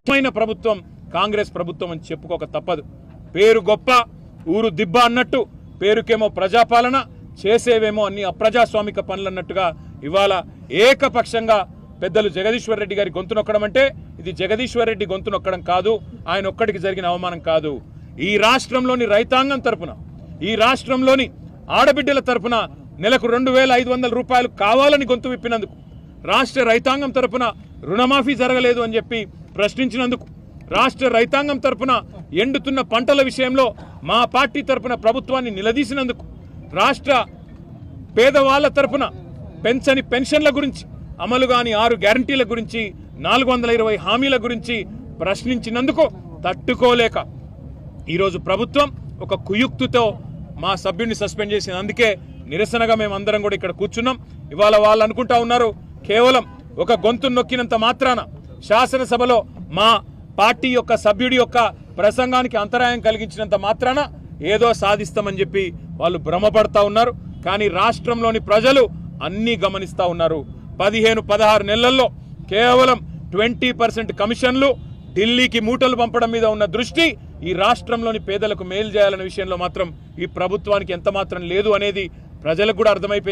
స్వచ్ఛమైన ప్రభుత్వం కాంగ్రెస్ ప్రభుత్వం అని చెప్పుకోక తప్పదు. పేరు గొప్ప ఊరు దిబ్బ అన్నట్టు, పేరుకేమో ప్రజాపాలన, చేసేవేమో అన్ని అప్రజాస్వామిక పనులు అన్నట్టుగా ఇవాళ ఏకపక్షంగా పెద్దలు జగదీశ్వర్ రెడ్డి గారి గొంతు నొక్కడం అంటే ఇది జగదీశ్వర్ రెడ్డి గొంతు నొక్కడం కాదు, ఆయన ఒక్కడికి జరిగిన అవమానం కాదు. ఈ రాష్ట్రంలోని రైతాంగం తరపున, ఈ రాష్ట్రంలోని ఆడబిడ్డల తరపున నెలకు 2500 రూపాయలు కావాలని గొంతు విప్పినందుకు, రాష్ట్ర రైతాంగం తరపున రుణమాఫీ జరగలేదు అని చెప్పి ప్రశ్నించినందుకు, రాష్ట్ర రైతాంగం తరపున ఎండుతున్న పంటల విషయంలో మా పార్టీ తరపున ప్రభుత్వాన్ని నిలదీసినందుకు, రాష్ట్ర పేదవాళ్ల తరపున పెంచని పెన్షన్ల గురించి, అమలు కాని 6 గ్యారంటీల గురించి, 420 హామీల గురించి ప్రశ్నించినందుకు తట్టుకోలేక ఈరోజు ప్రభుత్వం ఒక కుయుక్తితో మా సభ్యుడిని సస్పెండ్ చేసింది. అందుకే నిరసనగా మేమందరం కూడా ఇక్కడ కూర్చున్నాం. ఇవాళ వాళ్ళు అనుకుంటా ఉన్నారు కేవలం ఒక గొంతు నొక్కినంత మాత్రాన, శాసనసభలో మా పార్టీ యొక్క సభ్యుడి యొక్క ప్రసంగానికి అంతరాయం కలిగించినంత మాత్రాన ఏదో సాధిస్తామని చెప్పి వాళ్ళు భ్రమపడతా ఉన్నారు. కానీ రాష్ట్రంలోని ప్రజలు అన్నీ గమనిస్తూ ఉన్నారు. 15-16 నెలల్లో కేవలం 20% కమిషన్లు, ఢిల్లీకి మూటలు పంపడం మీద ఉన్న దృష్టి ఈ రాష్ట్రంలోని పేదలకు మేలు చేయాలనే విషయంలో మాత్రం ఈ ప్రభుత్వానికి ఎంత మాత్రం లేదు అనేది ప్రజలకు కూడా అర్థమైపోయింది.